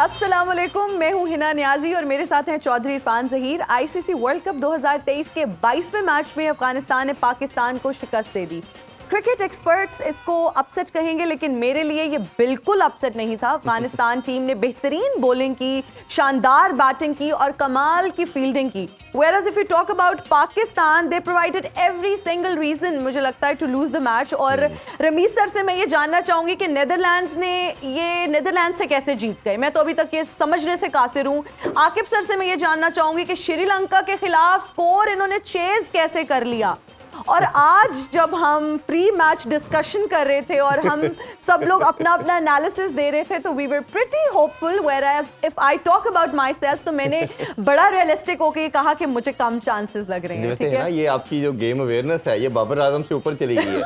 अस्सलामुअलैकुम, मैं हूं हिना नियाजी और मेरे साथ हैं Chaudhary Irfan Zaheer. ICC World Cup 2023 के 22वें मैच में अफगानिस्तान ने पाकिस्तान को शिकस्त दे दी। क्रिकेट एक्सपर्ट्स इसको अपसेट कहेंगे, लेकिन मेरे लिए ये बिल्कुल अपसेट नहीं था। अफगानिस्तान टीम ने बेहतरीन बॉलिंग की, शानदार बैटिंग की और कमाल की फील्डिंग की। Whereas if you talk about Pakistan, they provided every single reason मुझे लगता है to lose the match। और रमीज सर से मैं ये जानना चाहूंगी कि नीदरलैंड से कैसे जीत गए। मैं तो अभी तक ये समझने से कासिर हूँ। आकिब सर से मैं ये जानना चाहूंगी कि श्रीलंका के खिलाफ स्कोर इन्होंने चेज कैसे कर लिया। और आज जब हम प्री मैच डिस्कशन कर रहे थे और हम सब लोग अपना अपना एनालिसिस दे रहे थे, तो we were pretty hopeful. Whereas if I talk about my myself मैंने बड़ा रियलिस्टिक होकर ये कहा कि मुझे कम चांसेस लग रहे हैं। ठीक है, ये आपकी जो गेम अवेयरनेस है ये बाबर आजम से ऊपर चली गई है।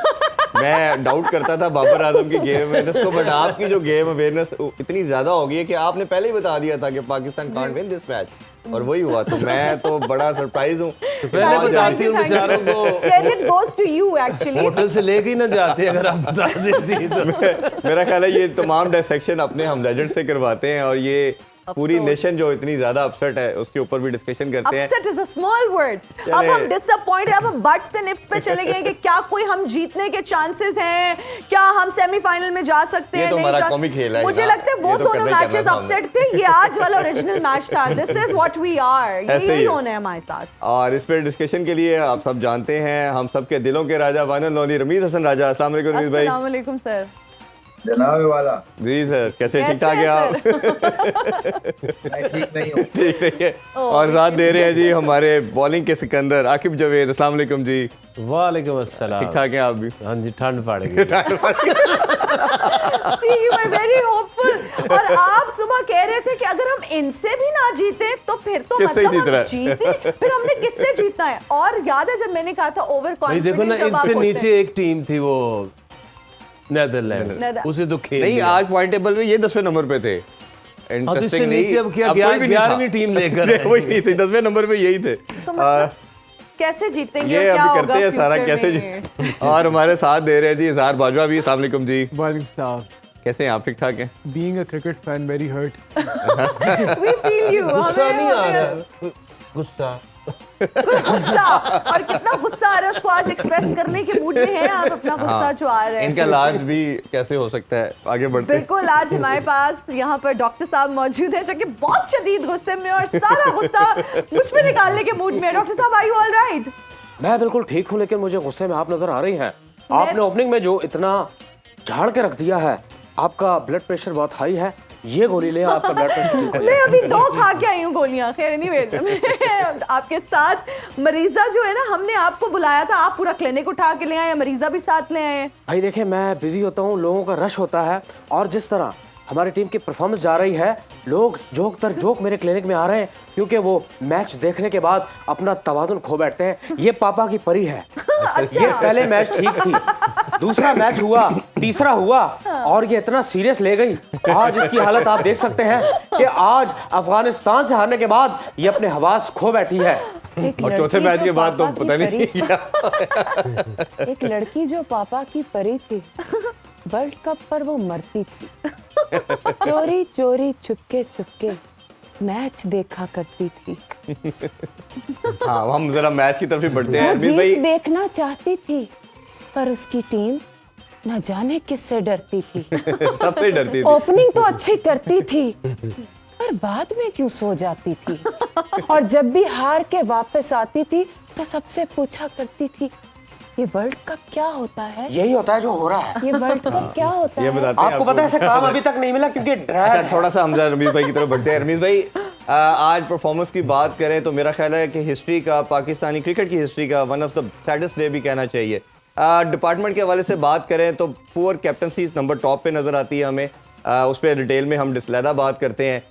मैं डाउट करता था बाबर आजम की गेम अवेयरनेस को, बट आपकी जो गेम अवेयरनेस इतनी ज्यादा हो गई है कि आपने पहले ही बता दिया था कि Pakistan can't win this match, और वही हुआ। तो मैं तो बड़ा सरप्राइज हूँ। पहले बताती हूँ बेचारों को, credit goes to you actually. Hotel से लेके ही ना जाते अगर आप बता देती तो। मेरा ख्याल है ये तमाम डायसेक्शन अपने हम लेजेंड से करवाते हैं, और ये पूरी नेशन जो इतनी ज्यादा अपसेट है उसके ऊपर भी डिस्कशन करते हैं। Upset is a small word. अब हम डिसअपॉइंटेड, अब हम बट्स एंड इफ्स पे चले गए कि क्या कोई हम जीतने के चांसेस हैं, क्या हम सेमीफाइनल में जा सकते हैं। ये तो हमारा कॉमिक खेल है। मुझे लगता है वो दोनों मैचेस अपसेट थे, ये आज वाला ओरिजिनल मैच था। This is what we are, यही होना है हमारे साथ। और इस पे डिस्कशन के लिए आप सब जानते हैं, हम सबके दिलों के राजा one and only Rameez Hasan Raja. अस्सलाम वालेकुम रमीज भाई। अस्सलाम वालेकुम सर। जनाब वाला जी सर, कैसे ठीक ठाक है आप? मैं ठीक नहीं हूँ। ठीक है। और साथ दे रहे हैं जी हमारे बॉलिंग के सिकंदर आकिब जवेद। अस्सलाम वालेकुम जी। वालेकुम अस्सलाम। ठीक ठाक हैं आप भी? हाँ जी, ठंड पड़ गई। See, you were very hopeful। और आप सुबह कह रहे थे कि अगर हम इनसे भी ना जीते तो फिर तो मतलब हम जीते, फिर हमने किससे जीतना है। और याद है जब मैंने कहा था ओवर कॉन्फिडेंस, देखो ना, इनसे नीचे एक टीम थी वो नेदरलैंड, उसे तो खेल नहीं, आज पॉइंट टेबल में ये 10वें नंबर पे थे। इंटरेस्टिंग नहीं, नीचे अब क्या 11वीं टीम लेकर वही नहीं थे, 10वें नंबर पे यही थे। तो मतलब कैसे जीतेंगे, ये क्या अभी होगा करते हैं सारा कैसे और हमारे साथ दे रहे हैं जी इजहार बाजवा भी। अस्सलाम वालेकुम जी। वालेकुम सलाम। कैसे हैं आप? ठीक ठाक हैं? Being a cricket fan, very hurt. We feel you। गुस्सा नहीं आ रहा, गुस्सा और कितना गुस्सा आ रहा है उसको आज एक्सप्रेस करने के मूड में है आप। अपना गुस्सा जो आ रहा है, इनका इलाज भी कैसे हो सकता है, आगे बढ़ते हैं। बिल्कुल। आज हमारे पास यहाँ पर डॉक्टर साहब मौजूद हैं जो कि बहुत शदीद गुस्से में और सारा गुस्सा मुझ पे निकालने के मूड में है। डॉक्टर साहब, आर यू ऑल राइट? मैं बिल्कुल ठीक हूँ, लेकिन मुझे गुस्से में आप नजर आ रही हैं। आपने ओपनिंग में जो इतना झाड़ के रख दिया है, आपका ब्लड प्रेशर बहुत हाई है, ये गोली ले, आपका ब्लड प्रेशर ठीक हो मैं अभी 2 खा के आई हूँ गोलियां। खैर एनीवे, आपके साथ मरीजा जो है ना, हमने आपको बुलाया था, आप पूरा क्लिनिक उठा के ले आए, मरीजा भी साथ ले आए। भाई देखिए, मैं बिजी होता हूँ, लोगों का रश होता है, और जिस तरह हमारी टीम की परफॉर्मेंस जा रही है, लोग जोक तर जोक मेरे क्लिनिक में आ रहे हैं, क्योंकि वो मैच देखने के बाद अपना तवाज़ुन खो बैठते हैं। ये पापा की परी है। ये पहले मैच ठीक थी, दूसरा मैच हुआ, तीसरा हुआ, और ये इतना सीरियस ले गई। आज इसकी हालत आप देख सकते हैं कि आज अफगानिस्तान से हारने के बाद ये अपने हवास खो बैठी है। और चौथे मैच के बाद तो पता नहीं क्या। एक लड़की जो पापा की परी थी, वर्ल्ड कप पर वो मरती थी, चोरी चोरी छुपके छुपके मैच देखा करती थी। हाँ, हम जरा मैच की तरफ ही बढ़ते हैं। वो जीत देखना चाहती थी, पर उसकी टीम न जाने किससे डरती थी। सबसे डरती थी। ओपनिंग तो अच्छी करती थी, पर बाद में क्यों सो जाती थी, और जब भी हार के वापस आती थी तो सबसे पूछा करती थी, ये वर्ल्ड कप क्या होता है? यही होता है जो हो रहा है। ये वर्ल्ड कप क्या होता ये है? बताते हैं आपको पता है, ऐसा काम अभी तक नहीं मिला, क्योंकि अच्छा, थोड़ा सा हम रमीज भाई की तरफ बढ़ते हैं। रमीज भाई, आज परफॉर्मेंस की बात करें तो मेरा ख्याल है कि हिस्ट्री का, पाकिस्तानी क्रिकेट की हिस्ट्री का one of the saddest day भी कहना चाहिए। डिपार्टमेंट के हवाले से बात करें तो पुअर कैप्टनसी नंबर टॉप पे नज़र आती है हमें। उस पर डिटेल में हम डिस्लैदा बात करते हैं।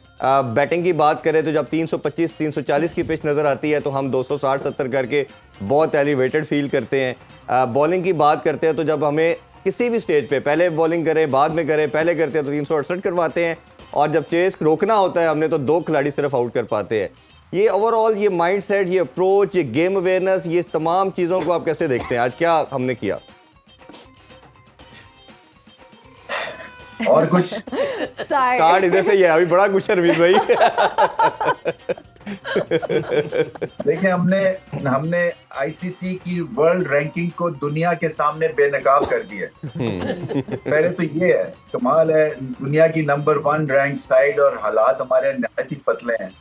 बैटिंग की बात करें तो जब 325 340 की पिच नज़र आती है तो हम 260-70 करके बहुत एलिवेटेड फील करते हैं। बॉलिंग की बात करते हैं तो जब हमें किसी भी स्टेज पे पहले बॉलिंग करें बाद में करें, पहले करते हैं तो 368 करवाते हैं, और जब चेस रोकना होता है हमने तो 2 खिलाड़ी सिर्फ आउट कर पाते हैं। ये ओवरऑल ये माइंडसेट, ये अप्रोच, ये गेम अवेयरनेस, ये तमाम चीज़ों को आप कैसे देखते हैं? आज क्या हमने किया? और कुछ Sigh. स्टार्ट इधर से ही है, अभी बड़ा कुछ है रमीज भाई। देखिए, हमने आईसीसी की वर्ल्ड रैंकिंग को दुनिया के सामने बेनकाब कर दिया। पहले तो ये है, कमाल है, दुनिया की नंबर 1 रैंक साइड और हालात हमारे नहायत ही पतले हैं।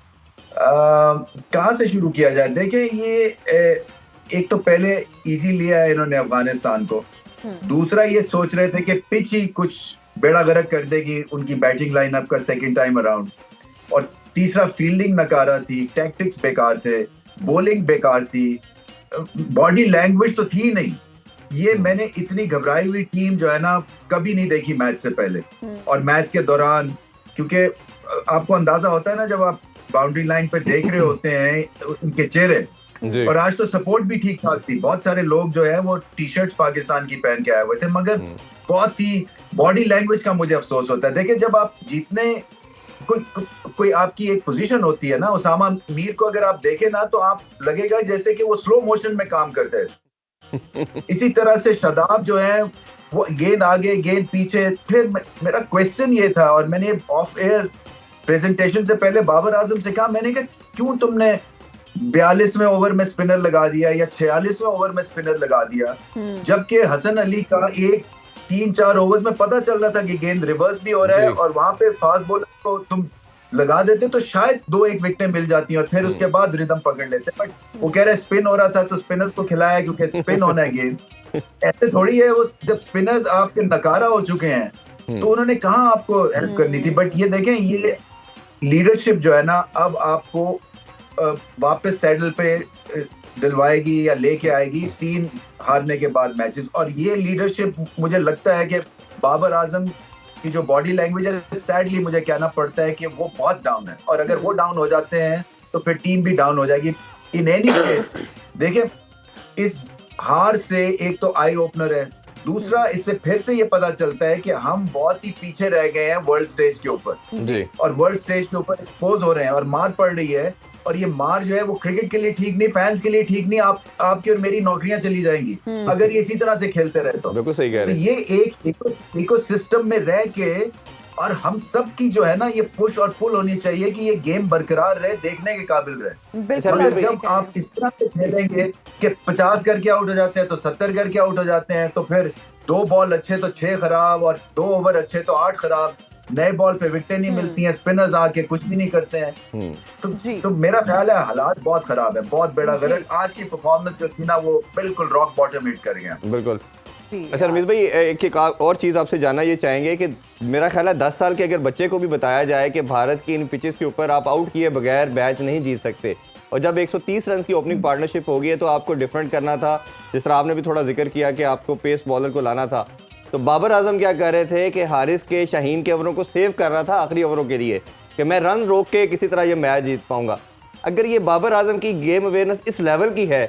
कहाँ से शुरू किया जाए? देखिए, ये एक तो पहले इजी लिया है इन्होंने अफगानिस्तान को, दूसरा ये सोच रहे थे कि पिच ही कुछ बेड़ा गर्क कर देगी उनकी बैटिंग लाइनअप का सेकंड टाइम अराउंड, और तीसरा फील्डिंग नकारा थी, टैक्टिक्स बेकार थे, बॉलिंग बेकार थी, बॉडी लैंग्वेज तो थी नहीं। ये मैंने इतनी घबराई हुई टीम जो है ना कभी नहीं देखी मैच से पहले और मैच के दौरान, क्योंकि आपको अंदाजा होता है ना जब आप बाउंड्री लाइन पे देख रहे होते हैं उनके चेहरे। और आज तो सपोर्ट भी ठीक ठाक थी, बहुत सारे लोग जो है वो टी शर्ट्स पाकिस्तान की पहन के आए हुए थे, मगर बहुत ही बॉडी लैंग्वेज का मुझे अफसोस होता है। देखिए, जब आप जीतने कोई आपकी एक पोजीशन होती है ना, उसामा मीर को अगर आप देखें ना तो आप लगेगा जैसे कि वो स्लो मोशन में काम करते हैं। इसी तरह से शादाब जो है वो गेंद आगे गेंद पीछे। फिर मेरा क्वेश्चन ये था, और मैंने ऑफ एयर प्रेजेंटेशन से पहले बाबर आजम से कहा, मैंने कहा क्यों तुमने 42वें ओवर में स्पिनर लगा दिया या 46वें ओवर में स्पिनर लगा दिया, जबकि हसन अली का एक 3-4 ओवर्स में पता चल रहा था कि गेंद रिवर्स भी हो रहा है, और वहां पे फास्ट बॉलर को तुम लगा देते तो शायद 2-1 विकेटें मिल जाती और फिर उसके बाद रिदम पकड़ लेते। बट वो कह रहे स्पिन हो रहा था तो स्पिनर्स को खिलाया क्योंकि स्पिन होना है गेंद। ऐसे थोड़ी है, वो जब स्पिनर्स आपके नकारा हो चुके हैं तो उन्होंने कहाँ आपको हेल्प करनी थी। बट ये देखें, ये लीडरशिप जो है ना अब आपको वापस सैडल पे दिलवाएगी या लेके आएगी 3 हारने के बाद मैचेस। और ये लीडरशिप मुझे लगता है कि बाबर आजम की जो बॉडी लैंग्वेज है, सैडली मुझे कहना पड़ता है कि वो बहुत डाउन है, और अगर वो डाउन हो जाते हैं तो फिर टीम भी डाउन हो जाएगी। इन एनी केस देखिए, इस हार से एक तो आई ओपनर है, दूसरा इससे फिर से ये पता चलता है कि हम बहुत ही पीछे रह गए हैं वर्ल्ड स्टेज के ऊपर जी। और वर्ल्ड स्टेज के ऊपर एक्सपोज हो रहे हैं और मार पड़ रही है। और ये मार जो है वो क्रिकेट के लिए ठीक नहीं, फैंस के लिए ठीक नहीं, आपकी और मेरी नौकरियां चली जाएंगी अगर ये इसी तरह से खेलते रहे तो। बिल्कुल सही कह रहे हैं। ये एक इकोसिस्टम में रह के, और हम सब की जो है ना ये पुश और पुल होनी चाहिए कि ये गेम बरकरार रहे, देखने के काबिल रहे। बिल्कुल मगर सही जब कहा। आप इस तरह से खेलेंगे कि 50 करके आउट हो जाते हैं तो 70 करके आउट हो जाते हैं, तो फिर 2 बॉल अच्छे तो 6 खराब और 2 ओवर अच्छे तो 8 खराब, नए बॉल पे विकेटें नहीं मिलती हैं, स्पिनर्स आके कुछ भी नहीं करते हैं। तो मेरा ख्याल है हालात बहुत खराब है, बहुत बड़ा गलत। आज की परफॉर्मेंस जो थी ना वो बिल्कुल रॉक बॉटम हिट कर गया। बिल्कुल। अच्छा रमीज भाई, एक और चीज़ आपसे जानना ये चाहेंगे कि मेरा ख्याल है 10 साल के अगर बच्चे को भी बताया जाए कि भारत की इन पिचेस के ऊपर आप आउट किए बगैर मैच नहीं जीत सकते, और जब 130 रन की ओपनिंग पार्टनरशिप होगी है तो आपको डिफरेंट करना था, जिस तरह आपने भी थोड़ा जिक्र किया कि आपको पेस बॉलर को लाना था, तो बाबर आजम क्या कर रहे थे कि हारिस के शाहीन के ओवरों को सेव कर रहा था आखिरी ओवरों के लिए कि मैं रन रोक के किसी तरह ये मैच जीत पाऊंगा। अगर ये बाबर आजम की गेम अवेयरनेस इस लेवल की है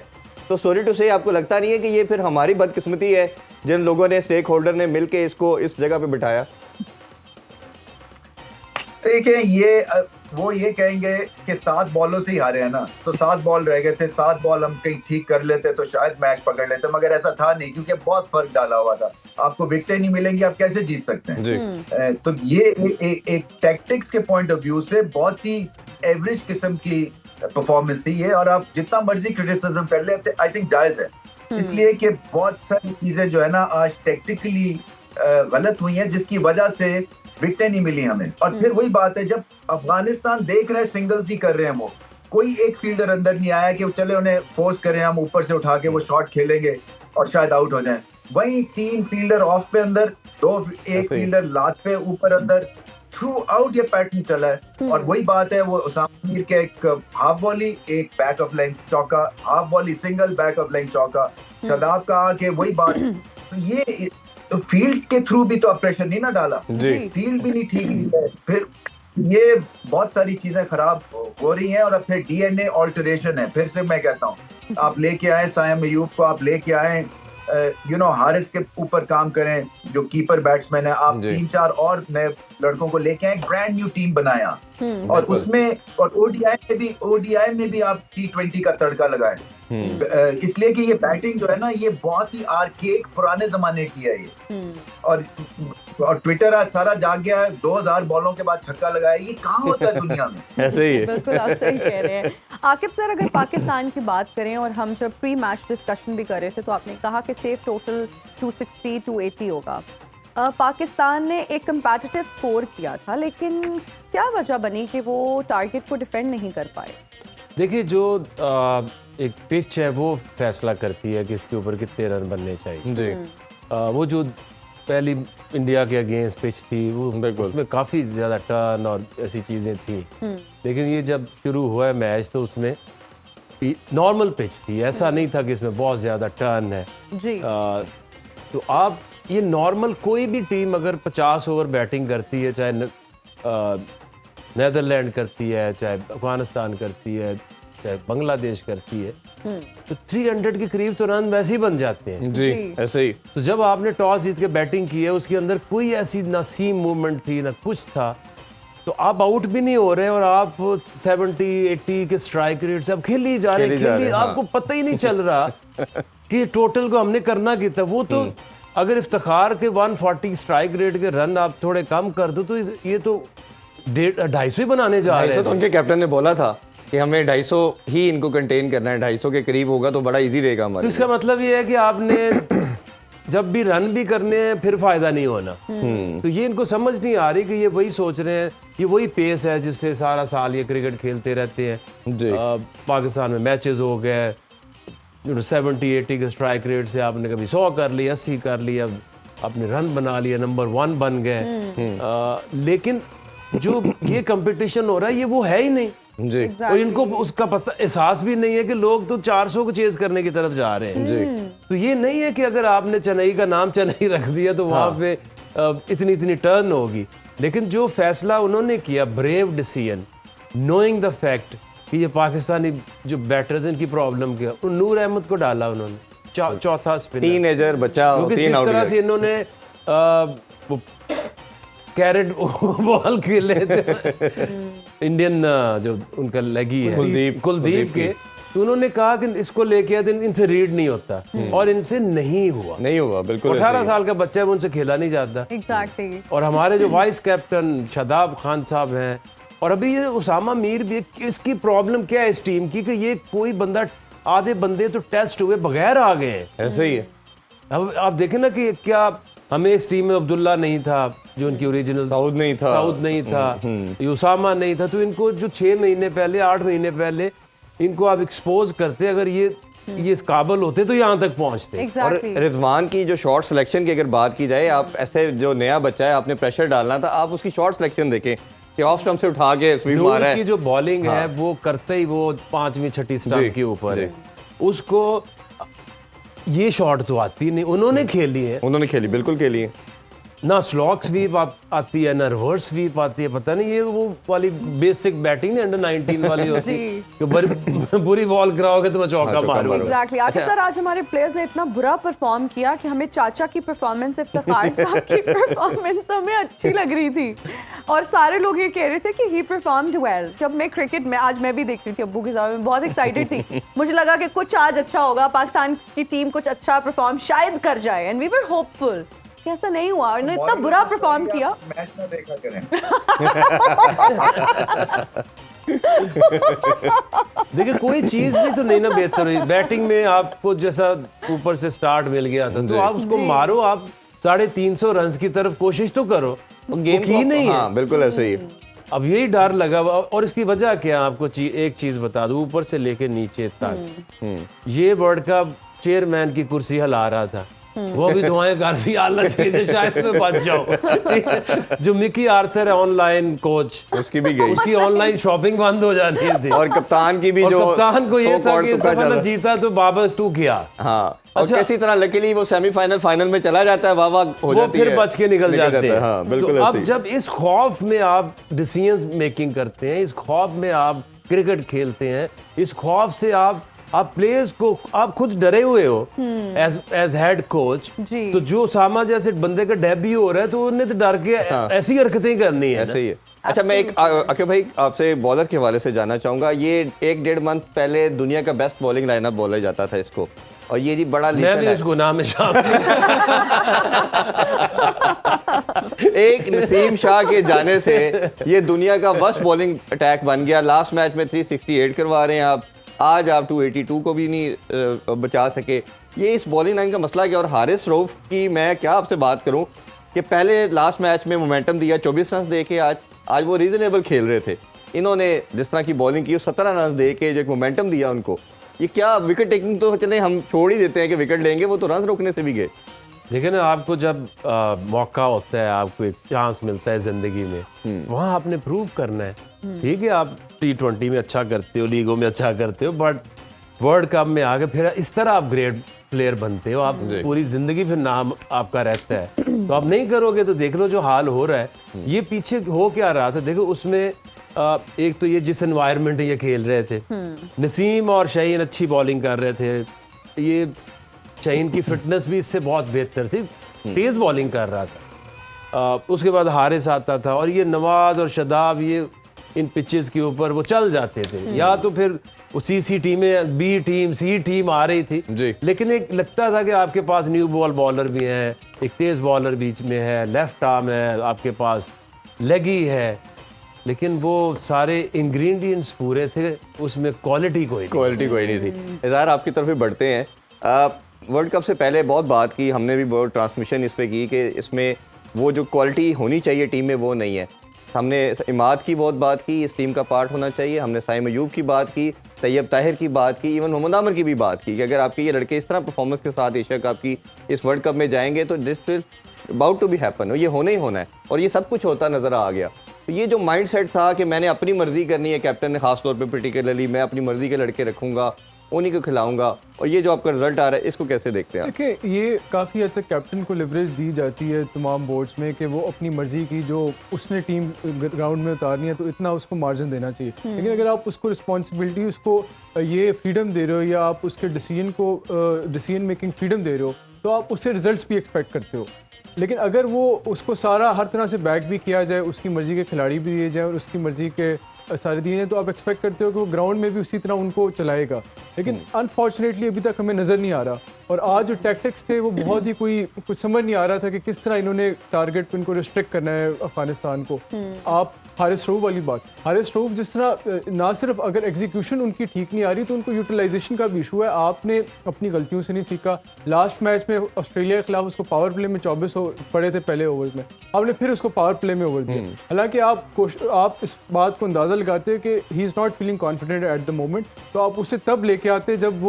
तो सॉरी टू से आपको लगता नहीं है कि ये फिर हमारी बदकिस्मती है जिन लोगों ने, स्टेक होल्डर ने मिलके इसको इस जगह पे बिठाया? देखिए, वो ये कहेंगे कि 7 बॉलों से ही हारे हैं ना, तो 7 बॉल रह गए थे, 7 बॉल हम कहीं ठीक कर लेते तो शायद मैच पकड़ लेते, मगर ऐसा था नहीं क्योंकि बहुत फर्क डाला हुआ था। आपको विकेटें नहीं मिलेंगी, आप कैसे जीत सकते हैं जी। तो ये एक टैक्टिक्स के पॉइंट ऑफ व्यू से बहुत ही एवरेज किस्म की परफॉर्मेंस थी ये, और आप जितना मर्जी क्रिटिसिज्म कर ले आई थिंक जायज है, इसलिए कि बहुत सारी चीजें जो है ना आज टेक्निकली गलत हुई हैं जिसकी वजह से विकेटें नहीं मिली हमें। और फिर वही बात है, जब अफगानिस्तान देख रहे हैं सिंगल्स ही कर रहे हैं, वो कोई एक फील्डर अंदर नहीं आया कि चले उन्हें फोर्स करें, हम ऊपर से उठा के वो शॉट खेलेंगे और शायद आउट हो जाएं। वहीं 3 फील्डर ऑफ पे अंदर, एक फील्डर लात पे ऊपर अंदर, थ्रू आउट ये पैटर्न चला है। और वही बात है, वो उसामा मीर के एक हाफ वॉली, एक बैक ऑफ लाइन चौका, half volley single, back of line चौका, शादाब का आके वही बात। तो ये तो फील्ड के थ्रू भी तो आप प्रेशर नहीं ना डाला, फील्ड भी नहीं ठीक है, फिर ये बहुत सारी चीजें खराब हो रही हैं। और अब फिर डीएनए ऑल्टरेशन है, फिर से मैं कहता हूँ आप लेके आए सायम अयूब को, आप लेके आए हारिस के ऊपर काम करें जो कीपर बैट्समैन है, आप 3-4 और नए लड़कों को लेके आए, ब्रांड न्यू टीम बनाया, और उसमें और ओडीआई में भी आप T20 का तड़का लगाए। इसलिए कि ये बैटिंग जो है ना, ये बहुत ही आर्केक पुराने जमाने की है ये। और ट्विटर आज सारा जाग गया है, 2000 बॉलों के बाद छक्का लगाया, ये कहाँ होता है दुनिया में? ऐसे ही है। बिल्कुल आप सही कह रहे हैं। आकिब सर, अगर पाकिस्तान की बात करें और हम जब प्री मैच डिस्कशन भी कर रहे थे तो आपने कहा कि सेफ टोटल 260 280 होगा। पाकिस्तान ने एक कंपेटिटिव स्कोर किया था, लेकिन क्या वजह बनी कि वो टारगेट को डिफेंड नहीं कर पाए? देखिए, जो एक पिच है वो फैसला करती है कि इसके ऊपर कितने रन बनने चाहिए जी। वो जो पहली इंडिया के अगेंस्ट पिच थी वो उसमें काफ़ी ज़्यादा टर्न और ऐसी चीज़ें थी, लेकिन ये जब शुरू हुआ है मैच तो उसमें नॉर्मल पिच थी, ऐसा नहीं था कि इसमें बहुत ज़्यादा टर्न है जी। तो आप ये नॉर्मल कोई भी टीम अगर 50 ओवर बैटिंग करती है, चाहे नेदरलैंड करती है, चाहे अफगानिस्तान करती है, चाहे बांग्लादेश करती है, तो 300 के करीब तो रन वैसे ही बन जाते हैं। जी, ऐसे ही। तो जब आपने टॉस जीत के बैटिंग की है, उसके अंदर कोई ऐसी ना सीम मूवमेंट थी ना कुछ था, तो आप आउट भी नहीं हो रहे और आप 70-80 के स्ट्राइक रेट से आप खेल ही जा रहे हैं, आपको पता ही नहीं चल रहा कि टोटल को हमने करना कितना। वो तो अगर इफ्तिखार के 140 स्ट्राइक रेट के रन आप थोड़े कम कर दो तो ये तो 250 ही बनाने जा रहे हैं। तो उनके कैप्टन ने बोला था कि हमें 250 ही इनको कंटेन करना है, 250 के करीब होगा तो बड़ा इजी रहेगा हमारे। तो इसका मतलब ये है कि आपने जब भी रन भी करने हैं फिर फायदा नहीं होना। तो ये इनको समझ नहीं आ रही कि ये वही सोच रहे हैं, ये वही पेस है जिससे सारा साल ये क्रिकेट खेलते रहते हैं। जी। पाकिस्तान में मैचेस हो गए 70-80 के स्ट्राइक रेट से आपने कभी 100 कर लिया, 80 कर लिया, आपने रन बना लिया, नंबर 1 बन गए। लेकिन जो ये कंपटीशन हो रहा है ये वो है ही नहीं जी। और इनको उसका पता एहसास भी नहीं है कि लोग तो 400 को चेज करने की तरफ जा रहे हैं। जी। तो ये नहीं है कि अगर आपने चेन्नई का नाम चेन्नई रख दिया तो वहां पे इतनी टर्न होगी, लेकिन जो फैसला उन्होंने किया, brave decision, knowing the fact कि ये पाकिस्तानी जो बैटर्स इनकी प्रॉब्लम क्या, नूर अहमद को डाला उन्होंने चौथा स्पिनर, टीनेजर बच्चा, क्योंकि 3 जिस आउट तरह से इन्होंने वो कैरेट बॉल खेले थे इंडियन जो उनका लगी है कुलदीप के, तो उन्होंने कहा कि इसको लेके आए, इनसे रीड नहीं होता और इनसे नहीं हुआ। बिल्कुल। 18 साल का बच्चा है, उनसे खेला नहीं जाता। एग्जैक्टली। और हमारे जो वाइस कैप्टन शादाब खान साहब हैं, और अभी ये उसामा मीर भी, इसकी प्रॉब्लम क्या है इस टीम की कि ये कोई बंदा, आधे बंदे तो टेस्ट हुए बगैर आ गए हैं। ऐसे ही है। अब आप देखें ना कि क्या हमें इस टीम में अब्दुल्ला नहीं था जो उनकी ओरिजिनल, साउद नहीं था, ये उसामा नहीं था, तो इनको जो 6 महीने पहले 8 महीने पहले इनको आप एक्सपोज करते, अगर ये इस काबिल होते तो यहाँ तक पहुँचते। और रिजवान की जो शॉर्ट सिलेक्शन की अगर बात की जाए, आप ऐसे जो नया बच्चा है आपने प्रेशर डालना था, आप उसकी शॉर्ट सिलेक्शन देखें कि ऑफ स्टंप से उठा के स्वीप मारा है। की जो बॉलिंग है वो करते ही वो 5वीं 6ठी स्टंप के ऊपर है, उसको ये शॉट तो आती नहीं, उन्होंने खेली है, बिल्कुल खेली है। ना स्लॉक स्वीप आती है ना रिवर्स स्वीप आती है, पता नहीं ये वो वाली बेसिक बैटिंग अंडर 19 वाली होती है कि बुरी बॉल कराओगे तो मैं चौका मारूंगा। एग्जैक्टली। आकिब सर, आज हमारे प्लेयर्स ने इतना बुरा परफॉर्म किया कि हमें चाचा की परफॉर्मेंस, इफ्तिखार साहब की परफॉर्मेंस हमें अच्छी लग रही थी और सारे लोग ये कह रहे थे कि ही परफॉर्म्ड वेल। जब मैं क्रिकेट में, आज मैं भी देख रही थी अब्बू के साथ, मैं बहुत एक्साइटेड थी, मुझे लगा कि कुछ आज अच्छा होगा, पाकिस्तान की टीम कुछ अच्छा परफॉर्म शायद कर जाए, एंड वी वर होपफुल। ऐसा नहीं हुआ, उन्होंने इतना बुरा परफॉर्म किया। मैच ना देखा करें। देखिए, कोई चीज भी तो नहीं ना बेहतर हुई बैटिंग में। आपको जैसा ऊपर से स्टार्ट मिल गया था तो आप उसको मारो, आप 350 रन की तरफ कोशिश तो करो, गेम की नहीं है। बिल्कुल ऐसे ही। अब यही डर लगा, और इसकी वजह क्या है आपको एक चीज बता दूं, ऊपर से लेके नीचे तक ये वर्ल्ड कप चेयरमैन की कुर्सी हिला रहा था, वो भी दुआएं कर रही अल्लाह चाहिए शायद मैं बच जाऊं। जो मिकी आर्थर है ऑनलाइन कोच, उसकी भी गई, उसकी ऑनलाइन शॉपिंग बंद हो जानी थी। और कप्तान की भी, जो कप्तान को ये था कि इस दफा ना जीता तो बाबा तू किया। हाँ, और किसी तरह लकीली वो सेमीफाइनल फाइनल में चला जाता है, वाह हो जाती है, फिर बच के निकल जाते हैं। हाँ, बिल्कुल। तो अब जब इस खौफ में आप डिसीजन मेकिंग करते हैं, इस खौफ में आप क्रिकेट खेलते हैं, इस खौफ से आप प्लेयर्स को, आप खुद डरे हुए हो एज हेड कोच, तो जो सामा जैसे बंदे का डेब्यू हो रहा है तो उन्हें तो डर के ऐसी हरकतें करनी है। ऐसे ही है। अच्छा, मैं एक अके भाई आपसे बॉलर के हवाले से जानना चाहूंगा। ये 1-1.5 मंथ पहले दुनिया का बेस्ट बॉलिंग लाइनअप बोला जाता था इसको, और ये जी बड़ा मैं भी उसको नाम में शामिल एक नसीम शाह के जाने से ये दुनिया का वर्स्ट बॉलिंग अटैक बन गया। लास्ट मैच में 368 करवा रहे हैं आप, आज आप 282 को भी नहीं बचा सके। ये इस बॉलिंग लाइन का मसला क्या? और हारिस रऊफ की मैं क्या आपसे बात करूं कि पहले लास्ट मैच में मोमेंटम दिया, 24 रन दे के आज वो रीजनेबल खेल रहे थे। इन्होंने जिस तरह की बॉलिंग की 17 रन दे के जो एक मोमेंटम दिया उनको, ये क्या विकेट टेकिंग तो चले हम छोड़ ही देते हैं कि विकेट लेंगे, वो तो रन रोकने से भी गए। देखिए ना, आपको जब मौका होता है, आपको एक चांस मिलता है जिंदगी में, वहाँ आपने प्रूव करना है। ठीक है, आप T20 में अच्छा करते हो, लीगों में अच्छा करते हो, बट वर्ल्ड कप में आगे फिर इस तरह आप ग्रेट प्लेयर बनते हो, आप पूरी जिंदगी फिर नाम आपका रहता है। तो आप नहीं करोगे तो देख लो जो हाल हो रहा है। ये पीछे हो क्या रहा था, देखो उसमें एक तो ये जिस एनवायरनमेंट ये खेल रहे थे, नसीम और शाहीन अच्छी बॉलिंग कर रहे थे, ये शाहीन की फिटनेस भी इससे बहुत बेहतर थी, तेज बॉलिंग कर रहा था। उसके बाद हारिस आता था, और ये नवाज और शदाब ये इन पिचेस के ऊपर वो चल जाते थे, या तो फिर उसी सी टीमें, बी टीम, सी टीम आ रही थी जी। लेकिन एक लगता था कि आपके पास न्यू बॉल बॉलर भी हैं, एक तेज बॉलर बीच में है, लेफ्ट आर्म है आपके पास, लेगी है, लेकिन वो सारे इंग्रेडिएंट्स पूरे थे, उसमें क्वालिटी कोई नहीं थी। इज़हार आपकी तरफ भी बढ़ते हैं। वर्ल्ड कप से पहले बहुत बात की हमने भी, बहुत ट्रांसमिशन इस पे की कि इसमें वो जो क्वालिटी होनी चाहिए टीम में वो नहीं है। हमने इमाद की बहुत बात की, इस टीम का पार्ट होना चाहिए। हमने साइम अयूब की बात की, तैयब ताहिर की बात की, इवन मोहम्मद आमिर की भी बात की कि अगर आपके ये लड़के इस तरह परफॉर्मेंस के साथ एशिया कप की इस वर्ल्ड कप में जाएंगे तो this will about to be happen, ये होना ही होना है। और ये सब कुछ होता नज़र आ गया। तो ये जो माइंडसेट था कि मैंने अपनी मर्जी करनी है, कैप्टन ने खास तौर पे पर्टिकुलरली, मैं अपनी मर्जी के लड़के रखूंगा, उन्हीं को खिलाऊंगा, और ये जो आपका रिजल्ट आ रहा है इसको कैसे देखते हैं आप? देखिए, ये काफ़ी हद तक कैप्टन को लिवरेज दी जाती है तमाम बोर्ड्स में कि वो अपनी मर्जी की जो उसने टीम ग्राउंड में उतारनी है तो इतना उसको मार्जिन देना चाहिए। लेकिन अगर आप उसको रिस्पॉन्सिबिलिटी, उसको ये फ्रीडम दे रहे हो, या आप उसके डिसीजन मेकिंग फ्रीडम दे रहे हो, तो आप उससे रिजल्ट्स भी एक्सपेक्ट करते हो। लेकिन अगर वो उसको सारा हर तरह से बैक भी किया जाए, उसकी मर्जी के खिलाड़ी भी दिए जाए और उसकी मर्जी के सारे दिए जाए, तो आप एक्सपेक्ट करते हो कि वो ग्राउंड में भी उसी तरह उनको चलाएगा। लेकिन अनफॉर्चुनेटली अभी तक हमें नज़र नहीं आ रहा। और आज जो टैक्टिक्स थे वो बहुत ही कुछ समझ नहीं आ रहा था कि किस तरह इन्होंने टारगेट पे इनको रिस्ट्रिक्ट करना है अफगानिस्तान को। आप हारिस रऊफ वाली बात, हारिस रऊफ जिस तरह ना सिर्फ अगर एग्जीक्यूशन उनकी ठीक नहीं आ रही तो उनको यूटिलाइजेशन का भी इशू है। आपने अपनी गलतियों से नहीं सीखा। लास्ट मैच में ऑस्ट्रेलिया के खिलाफ उसको पावर प्ले में 24 पड़े थे पहले ओवर्स में, आपने फिर उसको पावर प्ले में ओवर दिया। हालांकि आप इस बात को अंदाज़ा लगाते हैं कि he is not feeling confident at the moment, तो आप उसे तब लेके आते जब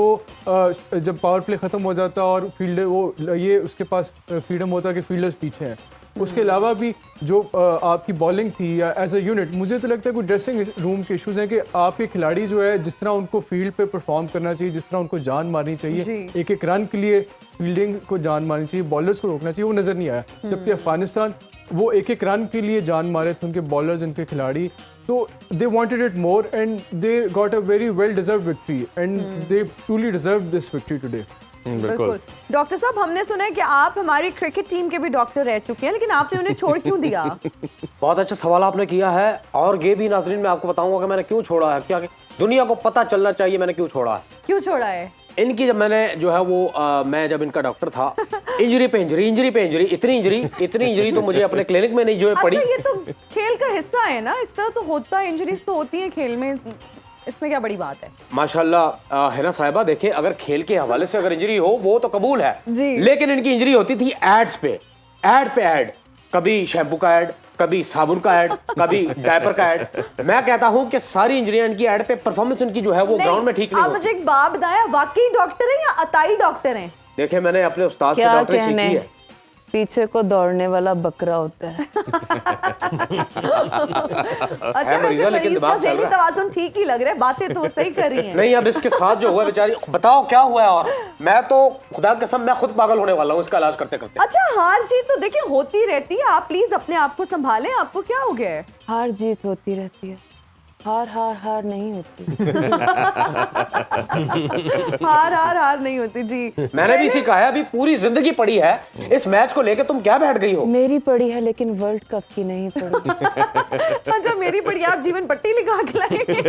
पावर प्ले ख़त्म हो जाता और फील्डर ये उसके पास फ्रीडम होता कि फील्डर्स पीछे हैं। उसके अलावा भी जो आपकी बॉलिंग थी या एज अ यूनिट, मुझे तो लगता है कोई ड्रेसिंग रूम के इश्यूज़ हैं कि आपके खिलाड़ी जो है जिस तरह उनको फील्ड पे परफॉर्म करना चाहिए, जिस तरह उनको जान मारनी चाहिए, एक एक रन के लिए फील्डिंग को जान मारनी चाहिए, बॉलर्स को रोकना चाहिए, वो नज़र नहीं आया। जबकि अफगानिस्तान वो एक एक रन के लिए जान मारे थे उनके बॉलर्स, उनके खिलाड़ी, तो they wanted it more and they got a very well deserve victory and they truly deserve this victory today. बिल्कुल। डॉक्टर साहब, हमने सुना है कि आप हमारी क्रिकेट टीम के भी डॉक्टर रह चुके हैं, लेकिन आपने उन्हें छोड़ क्यों दिया? बहुत अच्छा सवाल आपने किया है, और ये भी नाज़रीन मैं आपको बताऊंगा कि मैंने क्यों छोड़ा है। क्या दुनिया को पता चलना चाहिए मैंने क्यों छोड़ा है। क्यों छोड़ा है? इनकी जब मैंने जो है वो मैं जब इनका डॉक्टर था, इंजरी पे इंजरी, इतनी इंजरी तो मुझे अपने क्लिनिक में नहीं जो है पड़ी। अच्छा, ये तो खेल का हिस्सा है ना, इस तरह तो होता है, इंजरीज तो होती हैं खेल में, इसमें क्या बड़ी बात है? माशाल्लाह है ना साहिबा। देखिए, अगर खेल के हवाले से अगर इंजरी हो वो तो कबूल है जी। लेकिन इनकी इंजरी होती थी एड्स पे एड, कभी शैम्पू का एड, कभी साबुन का ऐड, कभी डायपर का ऐड। मैं कहता हूं कि सारी इंजरियां इनकी ऐड पे, परफॉर्मेंस इनकी जो है वो ग्राउंड में ठीक नहीं आप मुझे एक बात बताएं, वाकई डॉक्टर हैं या अताई डॉक्टर हैं? देखिए, मैंने अपने उस्ताद से डॉक्टरी सीखी है। पीछे को दौड़ने वाला बकरा होता है। अच्छा, वैसे मरीज का ज़हनी तवाज़ुन ठीक ही लग रहा है, बातें तो सही कर रही हैं। नहीं, अब इसके साथ जो हुआ है बेचारी, बताओ क्या हुआ है। और मैं तो खुदा की कसम मैं खुद पागल होने वाला हूँ इसका इलाज करते करते। अच्छा, हार जीत तो देखिए होती रहती है, आप प्लीज अपने आप को संभालें, आपको क्या हो गया है? हार जीत होती रहती है, हार हार हार नहीं होती। हार नहीं होती जी। मैंने भी सीखा है, अभी पूरी जिंदगी पड़ी है इस मैच को लेके, तुम क्या बैठ गई हो? मेरी पड़ी है लेकिन वर्ल्ड कप की नहीं पड़ी। अच्छा मेरी पड़ी, आप जीवन पट्टी लिखा के लाएंगे।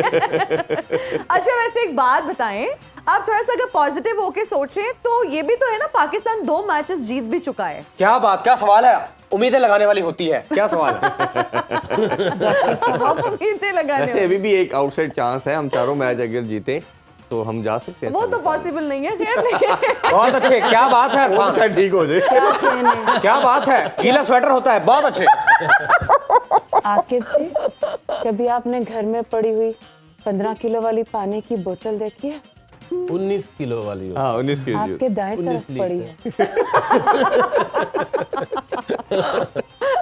अच्छा वैसे एक बात बताएं, आप थोड़ा सा अगर पॉजिटिव होके सोचें तो ये भी तो है ना, पाकिस्तान 2 मैचेस जीत भी चुका है। क्या बात, क्या सवाल है? उम्मीदें लगाने वाली होती है, क्या सवाल है? आप उम्मीदें लगाने वैसे अभी भी एक आउटसाइड चांस है, हम चारों मैच अगर जीते तो हम जा सकते हैं। वो तो पॉसिबल नहीं है, खैर लेकिन बहुत अच्छे, क्या बात है वो इरफान, शायद ठीक हो जाए। क्या कहने। क्या बात है, गीला स्वेटर होता है, बहुत अच्छे। आकिब जी, कभी आपने घर में पड़ी हुई 15 किलो वाली पानी की बोतल देखी है? 19 किलो वाली हो। हाँ 19 की आपके दाएं तरफ 19 पड़ी है।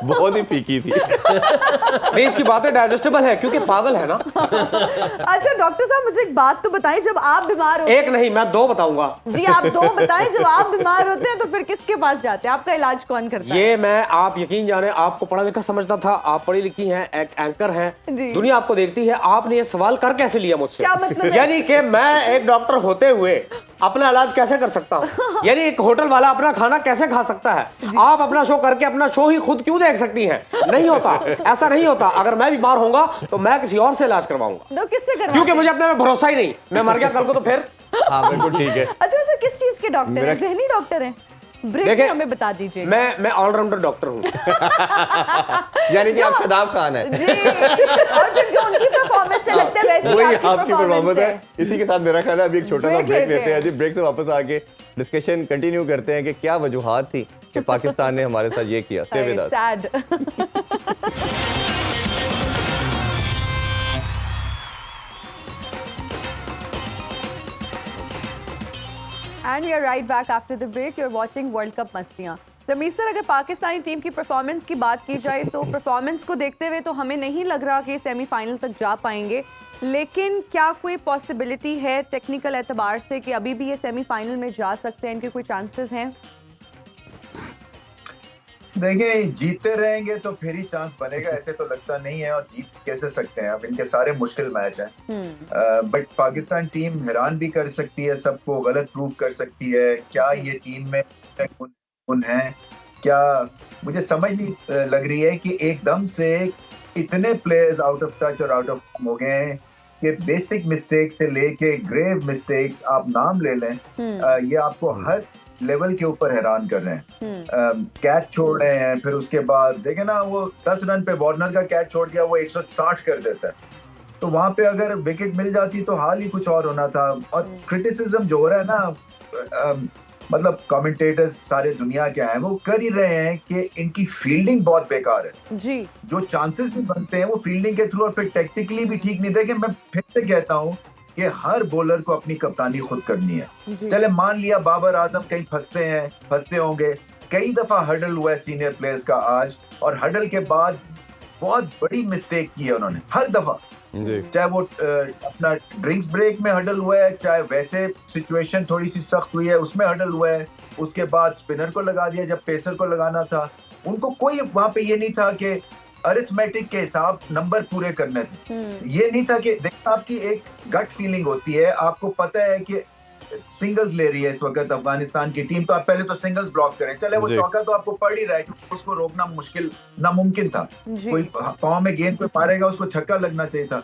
बहुत ही फीकी थी। नहीं, इसकी बातें डाइजेस्टेबल है क्योंकि पागल है ना। अच्छा डॉक्टर साहब मुझे एक बात तो बताएं, जब आप बीमार होते एक नहीं, मैं 2 बताऊंगा। जी आप 2 बताएं, जब आप बीमार होते हैं तो फिर किसके पास जाते हैं, आपका इलाज कौन करता है? ये मैं, आप यकीन जाने, आपको पढ़ा लिखा समझता था, आप पढ़ी लिखी हैं, एक एंकर हैं, जी। दुनिया आपको देखती है, आपने ये सवाल कर कैसे लिया मुझसे? क्या मतलब है? यानी कि मैं एक डॉक्टर होते हुए अपना इलाज कैसे कर सकता हूँ? यानी एक होटल वाला अपना खाना कैसे खा सकता है? आप अपना शो करके अपना शो ही खुद क्यों देख सकती हैं? नहीं होता, ऐसा नहीं होता। अगर मैं बीमार होऊंगा तो मैं किसी और से इलाज करवाऊंगा, तो किससे करवाते क्योंकि हैं? मुझे अपने में भरोसा ही नहीं। मैं मर गया कल को तो फिर हाँ बिल्कुल ठीक है। अच्छा सर किस चीज के डॉक्टर हैं? मेरा- ज़हनी डॉक्टर हैं? ब्रेक में देखें, हमें बता दीजिए। मैं ऑलराउंडर डॉक्टर हूँ। यानी कि आप शदाब खान है। जी और फिर जो उनकी परफॉर्मेंस से लगता है वैसे वही ही आपकी परफॉर्मेंस है। इसी के साथ मेरा ख्याल है अभी एक छोटा सा ब्रेक ब्रेक लेते लेते हैं हैं। जी। ब्रेक से वापस आके डिस्कशन कंटिन्यू करते हैं कि क्या वजूहात थी कि पाकिस्तान ने हमारे साथ ये किया। Stay with us. Sad. And we are right back after the break. You're watching World Cup मस्तियाँ। रमीज सर, अगर पाकिस्तानी टीम की परफॉर्मेंस की बात की जाए तो परफॉर्मेंस को देखते हुए तो हमें नहीं लग रहा कि सेमीफाइनल तक जा पाएंगे, लेकिन क्या कोई पॉसिबिलिटी है टेक्निकल एतबार से कि अभी भी ये सेमीफाइनल में जा सकते हैं? इनके कोई चांसेस हैं? देखिए जीतते रहेंगे तो फिर ही चांस बनेगा, ऐसे तो लगता नहीं है। और जीत कैसे सकते हैं, अब इनके सारे मुश्किल मैच हैं। बट पाकिस्तान टीम हैरान भी कर सकती है, सबको गलत प्रूव कर सकती है। क्या ये टीम में गुण है? क्या मुझे समझ नहीं लग रही है कि एकदम से इतने प्लेयर्स आउट ऑफ टच और आउट ऑफ फॉर्म हो गए हैं कि बेसिक मिस्टेक से लेके ग्रेव मिस्टेक्स आप नाम ले लें, ये आपको हर लेवल के ऊपर हैरान कर रहे हैं। कैच छोड़ रहे हैं, फिर उसके बाद देखे ना वो 10 रन पे वार्नर का कैच छोड़ दिया, वो 160 कर देता है। तो वहां पे अगर विकेट मिल जाती तो हाल ही कुछ और होना था। और क्रिटिसिज्म जो हो रहा है ना, मतलब कमेंटेटर्स सारे दुनिया के हैं, वो कर ही रहे हैं कि इनकी फील्डिंग बहुत बेकार है जी। जो चांसेस भी बनते हैं वो फील्डिंग के थ्रू और फिर टेक्निकली भी ठीक नहीं। देखें, मैं फिर से कहता हूँ कि हर बॉलर को अपनी कप्तानी खुद करनी है। चले मान लिया बाबर आजम कहीं फंसते होंगे, कई दफा हडल हुआ है सीनियर प्लेयर्स का आज, और हडल के बाद बहुत बड़ी मिस्टेक की है उन्होंने हर दफा, चाहे वो अपना ड्रिंक्स ब्रेक में हडल हुआ है, चाहे वैसे सिचुएशन थोड़ी सी सख्त हुई है उसमें हडल हुआ है, उसके बाद स्पिनर को लगा दिया जब पेसर को लगाना था। उनको कोई वहां पे ये नहीं था कि अरिथमेटिक के हिसाब नंबर पूरे करने थे, ये नहीं था कि देखिए आपकी एक गट फीलिंग होती है, आपको पता है कि सिंगल्स ले रही है इस वक्त अफगानिस्तान की टीम, तो आप पहले तो सिंगल्स ब्लॉक करें। चले वो चौका तो आपको पड़ ही रहा है क्योंकि उसको रोकना मुश्किल नामुमकिन था, कोई पांव में गेंद पे मारेगा उसको छक्का लगना चाहिए था।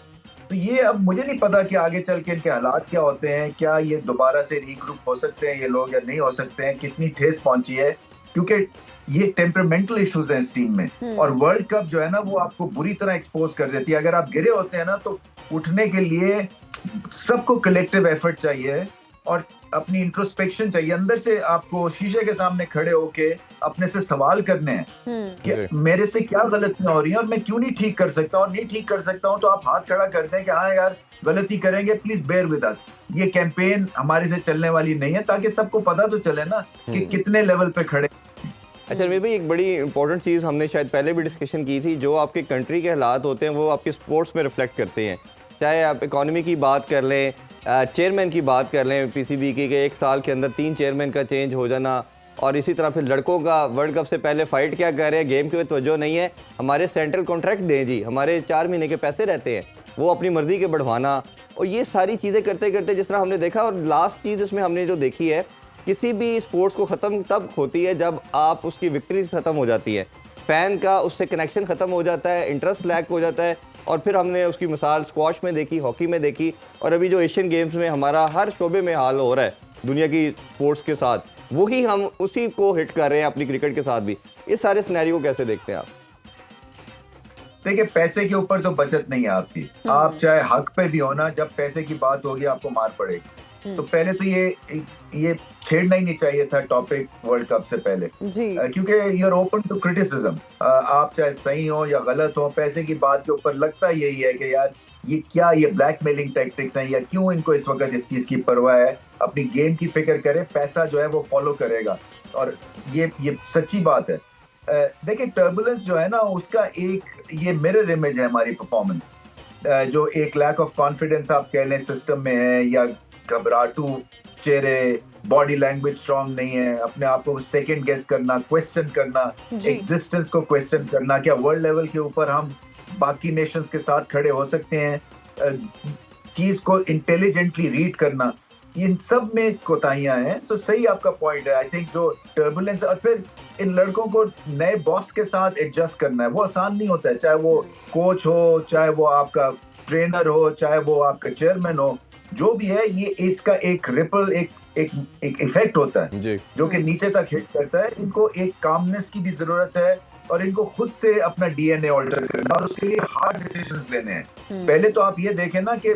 तो ये अब मुझे नहीं पता कि आगे चल के इनके हालात क्या होते हैं, क्या ये दोबारा से रीग्रुप हो सकते हैं ये लोग या नहीं हो सकते हैं, कितनी ठेस पहुंची है, क्योंकि ये टेम्परामेंटल इश्यूज हैं इस टीम में। और वर्ल्ड कप जो है ना वो आपको बुरी तरह एक्सपोज कर देती है। अगर आप गिरे होते हैं ना तो उठने के लिए सबको कलेक्टिव एफर्ट चाहिए और अपनी इंट्रोस्पेक्शन चाहिए, अंदर से आपको शीशे के सामने खड़े होके अपने से सवाल करने हैं कि मेरे से क्या गलतियां हो रही हैं और मैं क्यों नहीं ठीक कर सकता, और नहीं ठीक कर सकता हूं तो आप हाथ खड़ा करते हैं कि हाँ यार गलती करेंगे, प्लीज बेयर विद अस। ये कैंपेन हमारे से चलने वाली नहीं है, ताकि सबको पता तो चले ना कि कितने लेवल पे खड़े। अच्छा रमीज भाई, एक बड़ी इंपॉर्टेंट चीज़ हमने शायद पहले भी डिस्कशन की थी, जो आपके कंट्री के हालात होते हैं वो आपके स्पोर्ट्स में रिफ्लेक्ट करते हैं। चाहे आप इकॉनमी की बात कर लें, चेयरमैन की बात कर लें पीसीबी की, कि एक साल के अंदर 3 चेयरमैन का चेंज हो जाना, और इसी तरह फिर लड़कों का वर्ल्ड कप से पहले फ़ाइट क्या कर रहे हैं, गेम की तवज्जो नहीं है, हमारे सेंट्रल कॉन्ट्रैक्ट दें जी, हमारे 4 महीने के पैसे रहते हैं, वो अपनी मर्जी के बढ़वाना, और ये सारी चीज़ें करते करते जिस तरह हमने देखा। और लास्ट चीज़ इसमें हमने जो देखी है, किसी भी स्पोर्ट्स को ख़त्म तब होती है जब आप उसकी विक्ट्री ख़त्म हो जाती है, फ़ैन का उससे कनेक्शन ख़त्म हो जाता है, इंटरेस्ट लैक हो जाता है। और फिर हमने उसकी मिसाल स्क्वॉश में देखी, हॉकी में देखी, और अभी जो एशियन गेम्स में हमारा हर शोबे में हाल हो रहा है दुनिया की स्पोर्ट्स के साथ, वही हम उसी को हिट कर रहे हैं अपनी क्रिकेट के साथ भी। इस सारे सिनेरियो को कैसे देखते हैं आप? देखिए, पैसे के ऊपर तो बचत नहीं है आपकी। आप चाहे हक पे भी हो ना, जब पैसे की बात होगी आपको मार पड़ेगी। तो पहले तो ये छेड़ना ही नहीं चाहिए था टॉपिक वर्ल्ड कप से पहले, क्योंकि you are open to criticism. आप चाहे सही हो या गलत हो, पैसे की बात के ऊपर लगता यही है कि यार ये ब्लैकमेलिंग टैक्टिक्स हैं, या क्यों इनको इस वक्त इस चीज की परवाह है। अपनी गेम की फिक्र करें, पैसा जो है वो फॉलो करेगा, और ये सच्ची बात है। देखिए, टर्बुलेंस जो है ना, उसका एक ये मिरर इमेज है हमारी परफॉर्मेंस। जो एक लैक ऑफ कॉन्फिडेंस आप कह लें सिस्टम में है, या घबराटू चेहरे, बॉडी लैंग्वेज स्ट्रांग नहीं है, अपने आप को सेकंड गेस करना, क्वेश्चन करना, एग्जिस्टेंस को क्वेश्चन करना, क्या वर्ल्ड लेवल के ऊपर हम बाकी नेशंस के साथ खड़े हो सकते हैं, चीज को इंटेलिजेंटली रीड करना, इन सब में कोताहियां हैं। सो सही आपका पॉइंट है। आई थिंक जो टर्बुलेंस, और फिर इन लड़कों को नए बॉस के साथ एडजस्ट करना है, वो आसान नहीं होता है। चाहे वो कोच हो, चाहे वो आपका ट्रेनर हो, चाहे वो आपका चेयरमैन हो, जो भी है, ये इसका एक रिपल, एक इफेक्ट होता है जो कि नीचे तक हिट करता है। इनको एक कामनेस की भी जरूरत है, और इनको खुद से अपना डीएनए ऑल्टर करना, और उसके लिए हार्ड डिसीजंस लेने हैं। पहले तो आप ये देखें ना कि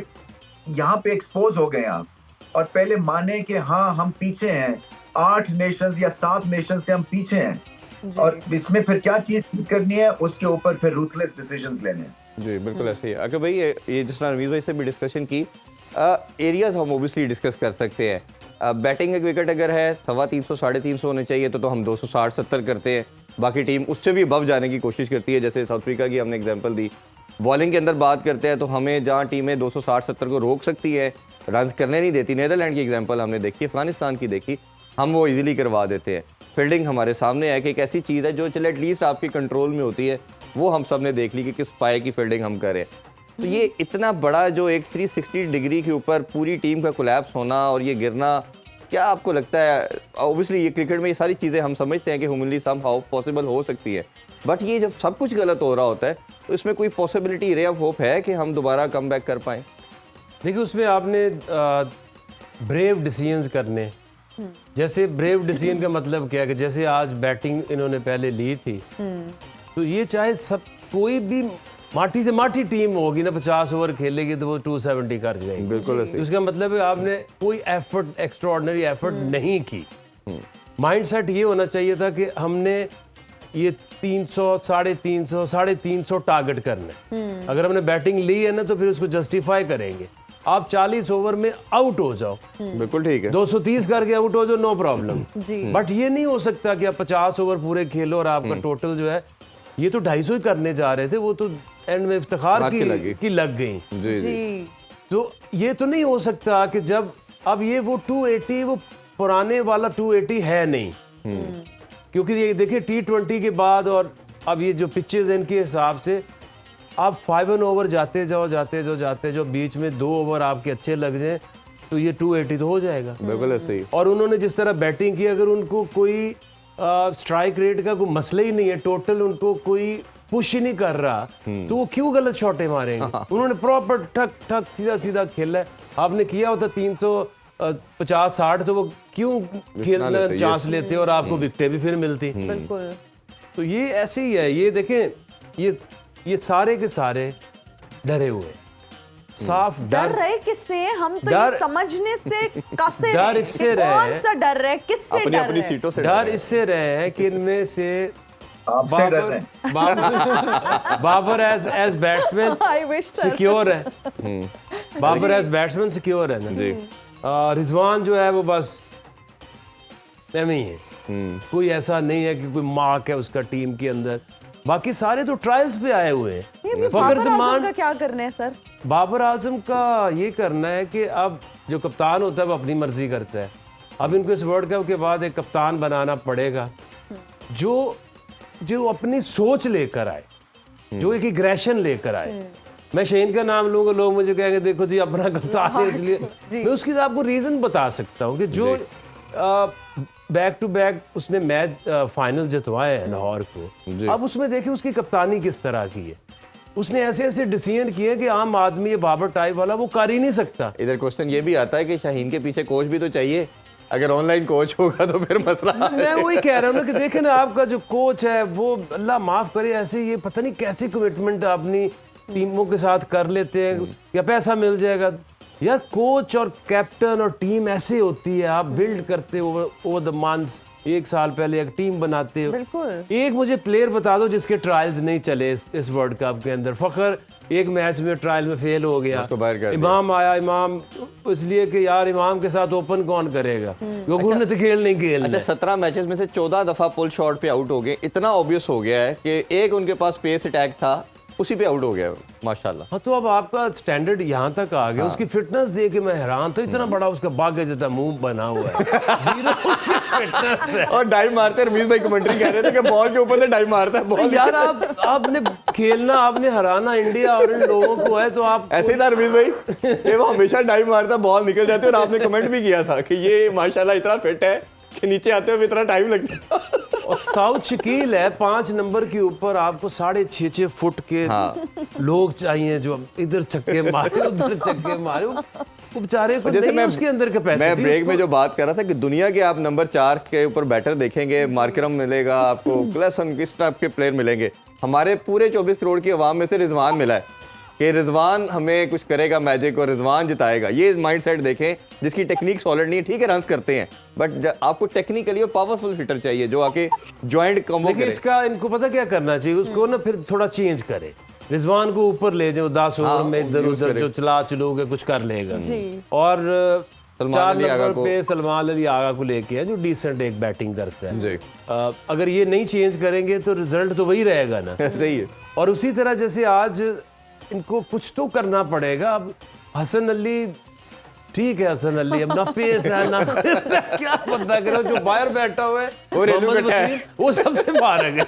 यहाँ पे एक्सपोज हो गए आप, और पहले माने कि हाँ हम पीछे हैं, 8 नेशंस या 7 नेशन से हम पीछे हैं, और इसमें फिर क्या चीज करनी है, उसके ऊपर फिर रूथलेस डिसीजंस लेने हैं। जी बिल्कुल ऐसे ही। अगर भाई ये जिस तरह रमीज भाई से भी डिस्कशन की, एरियाज हम ओबियसली डिस्कस कर सकते हैं। बैटिंग विकेट अगर है 350 350 होने चाहिए, तो हम 260-70 करते हैं। बाकी टीम उससे भी अबव जाने की कोशिश करती है, जैसे साउथ अफ्रीका की हमने एग्जांपल दी। बॉलिंग के अंदर बात करते हैं तो हमें जहाँ टीमें 260-70 को रोक सकती है, रन करने नहीं देती, नीदरलैंड की एग्जांपल हमने देखी, अफगानिस्तान की देखी, हम वो इजीली करवा देते हैं। फील्डिंग हमारे सामने है कि एक ऐसी चीज़ है जो चले एटलीस्ट आपके कंट्रोल में होती है, वो हम सब ने देख ली कि किस पाए की फील्डिंग हम करें। तो ये इतना बड़ा जो एक 360 डिग्री के ऊपर पूरी टीम का कोलैप्स होना और ये गिरना, क्या आपको लगता है? ऑब्वियसली ये क्रिकेट में ये सारी चीज़ें हम समझते हैं कि ह्यूमनली समहाउ पॉसिबल हो सकती है, बट ये जब सब कुछ गलत हो रहा होता है तो इसमें कोई पॉसिबिलिटी, रे ऑफ होप है कि हम दोबारा कम बैक कर पाएँ? देखिए, उसमें आपने ब्रेव डिसीजंस करने, जैसे ब्रेव डिसीजन का मतलब क्या है कि जैसे आज बैटिंग इन्होंने पहले ली थी, तो ये चाहे सब कोई भी माटी से माटी टीम होगी ना, 50 ओवर खेलेगी तो वो 270 कर जाएगी। बिल्कुल ऐसे। उसका मतलब है आपने कोई एफर्ट, एक्स्ट्राऑर्डिनरी एफर्ट नहीं की। माइंडसेट ये होना चाहिए था कि हमने ये 300, 350, 350 टारगेट करना। अगर हमने बैटिंग ली है ना, तो फिर उसको जस्टिफाई करेंगे। आप 40 ओवर में आउट हो जाओ, बिल्कुल ठीक है, 230 करके आउट हो जाओ, नो प्रॉब्लम। बट ये नहीं हो सकता कि आप 50 ओवर पूरे खेलो और आपका टोटल जो है, ये तो 250 ही करने जा रहे थे, वो तो एंड में इफ्तिखार की लग गई। जी। तो ये तो नहीं हो सकता कि जब अब ये वो 280, वो पुराने वाला 280 है नहीं, क्योंकि ये देखिए T20 के बाद और अब ये जो पिचेस हैं इनके हिसाब से आप 5 ओवर जाते जाओ, बीच में 2 ओवर आपके अच्छे लग जाएं तो ये 280 तो हो जाएगा। बिल्कुल ऐसे ही। और उन्होंने जिस तरह बैटिंग की, अगर उनको कोई स्ट्राइक रेट का कोई मसला ही नहीं है, टोटल उनको कोई पुश ही नहीं कर रहा, तो वो क्यों गलत शॉटें मारेंगे? उन्होंने प्रॉपर ठक ठक सीधा खेला है। आपने किया होता 350-60 तो वो क्यों खेलना चांस लेते और आपको विकेटें भी फिर मिलती। बिल्कुल। तो ये ऐसे ही है। ये देखें, ये सारे के सारे डरे हुए, साफ डर रहे किससे? हम तो डर, ये समझने से कासे डर इससे रहे, कौन सा डर रहे, किससे अपनी डर अपनी रहे? सीटों से डर इससे रहे हैं कि इनमें से आपसे डर रहे हैं। Babar as batsman I wish sir. Secure है, बाबर एज बैट्समैन सिक्योर है ना जी। रिजवान जो है वो बस एमी है, कोई ऐसा नहीं है कि कोई मार्क है उसका टीम के अंदर। बाकी सारे तो ट्रायल्स पे आए हुए हैं। बाबर फखर आजम जमान का क्या करना है सर? बाबर आजम का ये करना है कि अब जो कप्तान होता है वो अपनी मर्जी करता है। अब इनको इस वर्ल्ड कप के बाद एक कप्तान बनाना पड़ेगा जो अपनी सोच लेकर आए, जो एक एग्रेशन लेकर आए, मैं शहीन का नाम लूंगा, लोग मुझे कहेंगे देखो जी अपना कप्तान है, इसलिए मैं उसकी आपको रीजन बता सकता हूँ कि जो बैक टू बैक उसने मैच फाइनल जितवाए हैं लाहौर को, अब उसमें देखें उसकी कप्तानी किस तरह की है। उसने ऐसे ऐसे डिसीजन किए कि आम आदमी ये बाबर टाइप वाला वो कर ही नहीं सकता। इधर क्वेश्चन ये भी आता है कि शाहीन के पीछे कोच भी तो चाहिए, अगर ऑनलाइन कोच होगा तो फिर मसला मैं वही कह रहा हूँ ना कि देखें ना, आपका जो कोच है वो अल्लाह माफ करे ऐसे ये पता नहीं कैसी कमिटमेंट अपनी टीमों के साथ कर लेते हैं, या पैसा मिल जाएगा। यार कोच और कैप्टन और टीम ऐसे होती है, आप बिल्ड करते हो ओवर द मंथ्स, एक साल पहले एक टीम बनाते हो। बिल्कुल। एक मुझे प्लेयर बता दो जिसके ट्रायल्स नहीं चले इस वर्ल्ड कप के अंदर। फखर एक मैच में ट्रायल में फेल हो गया, उसको बाहर कर दिया। इमाम आया, इमाम इसलिए कि यार इमाम के साथ ओपन कौन करेगा, क्योंकि उन्होंने तो खेल नहीं खेलना। अच्छा 17 मैचेस में से 14 दफा पुल शॉट पे आउट हो गए। इतना ऑब्वियस हो गया है कि एक उनके पास पेस अटैक था, उसी पे आउट हो गया माशाल्लाह। हाँ, तो अब आपका स्टैंडर्ड यहाँ तक आ गया। उसकी फिटनेस देख के मैं हैरान था, इतना बड़ा उसका बाग जैसा मुंह बना हुआ है। जीरो उसकी फिटनेस है। और डाइव मारते, रमीज भाई कमेंट्री कह रहे थे कि बॉल के ऊपर से डाइव मारता है बॉल। यार आपने खेलना, आपने हराना इंडिया और इन लोगों को है, तो आप ऐसे ही था रमीज भाई कि वो हमेशा डाइव मारता, बॉल निकल जाती है। और आपने कमेंट भी किया था कि ये माशाल्लाह इतना फिट है कि नीचे आते हुए इतना टाइम लगता है। और साउथ शकील है 5 नंबर के ऊपर, आपको 6.5 फुट के लोग चाहिए जो इधर छक्के मारे उधर छक्के मारे। वो बेचारे को जैसे नहीं मैं उसके अंदर कैपेसिटी। मैं ब्रेक में जो बात कर रहा था कि दुनिया के आप नंबर 4 के ऊपर बैटर देखेंगे, मार्करम मिलेगा आपको, क्लेसन, किस टाइप के प्लेयर मिलेंगे। हमारे पूरे 24 करोड़ की आवाम में से रिजवान मिला है कि रिजवान हमें कुछ करेगा मैजिक और रिजवान जिताएगा। ये माइंडसेट देखें, जिसकी टेक्निक सॉलिड नहीं है, ठीक है रन्स करते हैं, बट आपको टेक्निकली और पावरफुल हिटर चाहिए जो आके जॉइंट कॉम्बो लेकिन करे। इसका इनको पता क्या करना चाहिए, उसको ना फिर थोड़ा चेंज करे, रिजवान को ऊपर ले जाओ, 10 ओवर में इधर use उधर करे। जो चलोगे कुछ कर लेगा। जी। और सलमान 4 अली आगा नंबर को- पे सलमान अली आगा को लेके है जो डिसेंट एक बैटिंग करता है। जी। अगर ये नहीं चेंज करेंगे तो रिजल्ट तो वही रहेगा ना। सही है। और उसी तरह जैसे आज इनको कुछ तो करना पड़ेगा। अब हसन अली ठीक है, हसन अली अब ना पेस है ना क्या बंदा करो, जो बाहर बैठा हुआ है और रेलू मोहम्मद कट्टा है। वसीम, वो सबसे मारग है।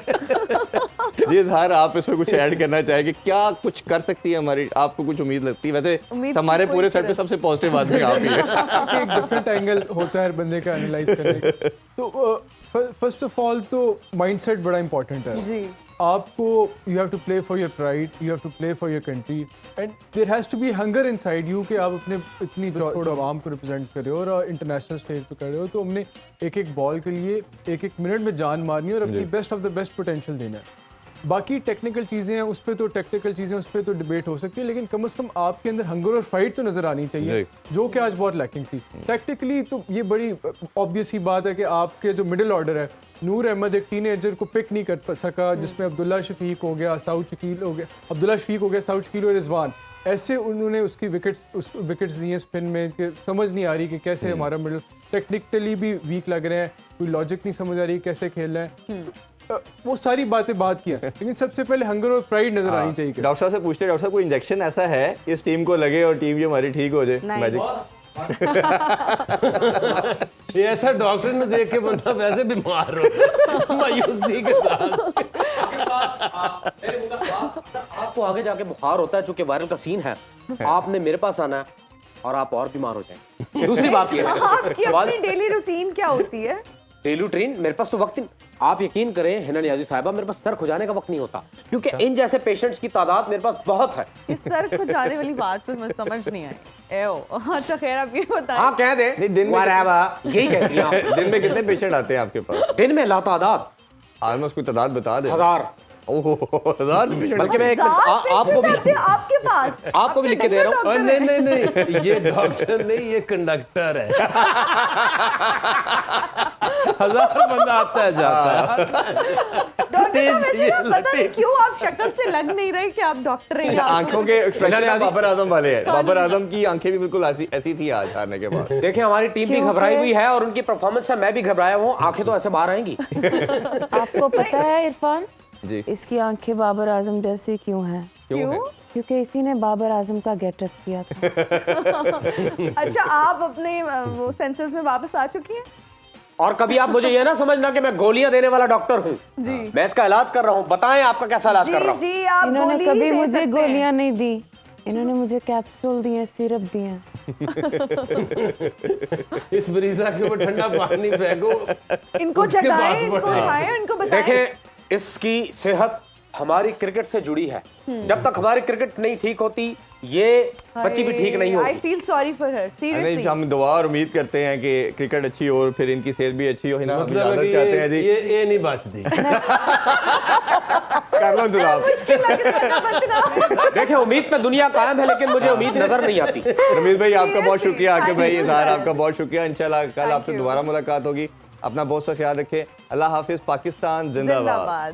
जी इजहार, आप इसमें कुछ ऐड करना चाहेंगे, क्या कुछ कर सकती है हमारी, आपको कुछ उम्मीद लगती है? वैसे उम्मीद हमारे की पूरे कोई सेट पे सबसे पॉजिटिव आदमी आप ही है। क्योंकि एक डिफरेंट एंगल होता है हर बंदे का एनालाइज करने का। तो फर्स्ट ऑफ ऑल तो माइंडसेट बड़ा इंपॉर्टेंट है। जी। आपको you have to play for your pride, you have to play for your country, and there has to be hunger inside you कि आप अपने इतनी छोटे आवाम को रिप्रेजेंट कर रहे हो और इंटरनेशनल स्टेज पे कर रहे हो। तो हमने एक एक बॉल के लिए एक एक मिनट में जान मारनी है और अपनी best of the best potential देना है। बाकी टेक्निकल चीज़ें हैं, उस पर तो टेक्निकल चीज़ें उस पर तो डिबेट हो सकती है, लेकिन कम से कम आपके अंदर हंगर और फाइट तो नज़र आनी चाहिए, जो कि आज बहुत लैकिंग थी। टैक्टिकली तो ये बड़ी ऑब्वियस ही बात है कि आपके जो मिडिल ऑर्डर है, नूर अहमद एक टीनेजर को पिक नहीं कर सका, जिसमें अब्दुल्ला शफीक हो गया, साउथ शकील हो गया, अब्दुल्ला शफीक हो गया, साउथ शकील और रिजवान, ऐसे उन्होंने उसकी विकेट्स दी हैं स्पिन में कि समझ नहीं आ रही कि कैसे हमारा मिडिल टेक्निकली भी वीक लग रहे हैं, कोई लॉजिक नहीं समझ आ रही कैसे खेलना है। वो सारी बातें बात किया, लेकिन सबसे पहले हंगर और प्राइड नजर आनी चाहिए। डॉक्टर साहब से पूछते हैं, डॉक्टर साहब कोई इंजेक्शन ऐसा है इस टीम को लगे और टीम ये हमारी ठीक हो जाए? नहीं। मैजिक ये ऐसा डॉक्टर ने देख के बंदा वैसे बीमार हो मायूसी के साथ। आपको आगे जाके बुखार होता है, चूंकि वायरल का सीन है, आपने मेरे पास आना है और आप और बीमार हो जाएंगे। दूसरी बात ये आपकी है, अपनी डेली रूटीन क्या होती है? डेली ट्रेन मेरे पास तो वक्त नहीं, आप यकीन करें हिना नियाजी साहिबा, मेरे पास सर खुजाने का वक्त नहीं होता, क्योंकि इन जैसे पेशेंट्स की तादाद मेरे पास बहुत है। इस सर को जाने वाली बात तो मुझे समझ नहीं आई। एओ, अच्छा खैर आप ये बताएं। हाँ कह दे, नहीं, दिन में यही कहती हैं आप। दिन में कितने पेशेंट आते हैं आपके पास? दिन में लातादाद ऑलमोस्ट कोई तादाद बता दे। 1000, ओहो 1000 पेशेंट। बल्कि मैं एक मिनट आपको भी आपके पास आपको भी लिख के दे रहा हूँ। और नहीं ये डॉक्टर नहीं, ये कंडक्टर है। 1000 बंदा आता है जाता है। डॉक्टर साहब, वैसे ना पता नहीं क्यों आप शक्ल से लग नहीं रहे कि आप डॉक्टर हैं। आंखों के एक्सप्रेशन बाबर आजम वाले हैं। बाबर आजम की आंखें भी बिल्कुल ऐसी थी आज हारने के बाद। देखिए हमारी टीम भी घबराई हुई है और उनकी परफॉर्मेंस से मैं भी घबराया हूँ, आंखें तो ऐसे बाहर आएंगी। आपको पता है इरफान, जी इसकी आंखें बाबर आजम जैसी क्यों हैं? क्यों है? क्योंकि इसी ने बाबर आजम का गेटअप किया था। अच्छा, आप अपने वो सेंसेस में वापस आ चुकी हैं? और कभी आप मुझे ये ना समझना कि मैं गोलियां देने वाला डॉक्टर हूँ, मैं इसका इलाज कर रहा हूँ। बताएं आपका कैसा इलाज कर रहा हूँ। जी आप इन्होंने गोली कभी दे मुझे सकते हैं। गोलियां नहीं दी, इन्होंने मुझे कैप्सूल दिए, सिरप दिए। इस ब्रीजा के ऊपर ठंडा पानी फेंको, इनको उसके जगाएं, बाद इनको बढ़े। उठाएं, इनको बताएं। देखें, इसकी सेहत हमारी क्रिकेट से जुड़ी है। जब तक हमारी क्रिकेट नहीं ठीक होती, ये बच्ची भी ठीक नहीं आई होगी। फील सॉरी फॉर हर, नहीं, सीरियसली। हम दुआ और उम्मीद करते हैं कि क्रिकेट अच्छी हो और फिर इनकी सेहत भी अच्छी हो। हिना, हम मतलब है इजाजत कि चाहते हैं जी। ये नहीं बचती। कर लो इंतजाम। मुश्किल लग रहा है बचना। देखिए, उम्मीद पे दुनिया कायम है, लेकिन मुझे उम्मीद नजर नहीं आती। रमीज भाई आपका बहुत शुक्रिया, आके भाई Thank you, इजहार sir. आपका बहुत शुक्रिया। इंशाल्लाह कल Thank आपसे you. दोबारा मुलाकात होगी। अपना बहुत सा ख्याल रखें। अल्लाह हाफिज। पाकिस्तान जिंदाबाद। जिंदाबाद।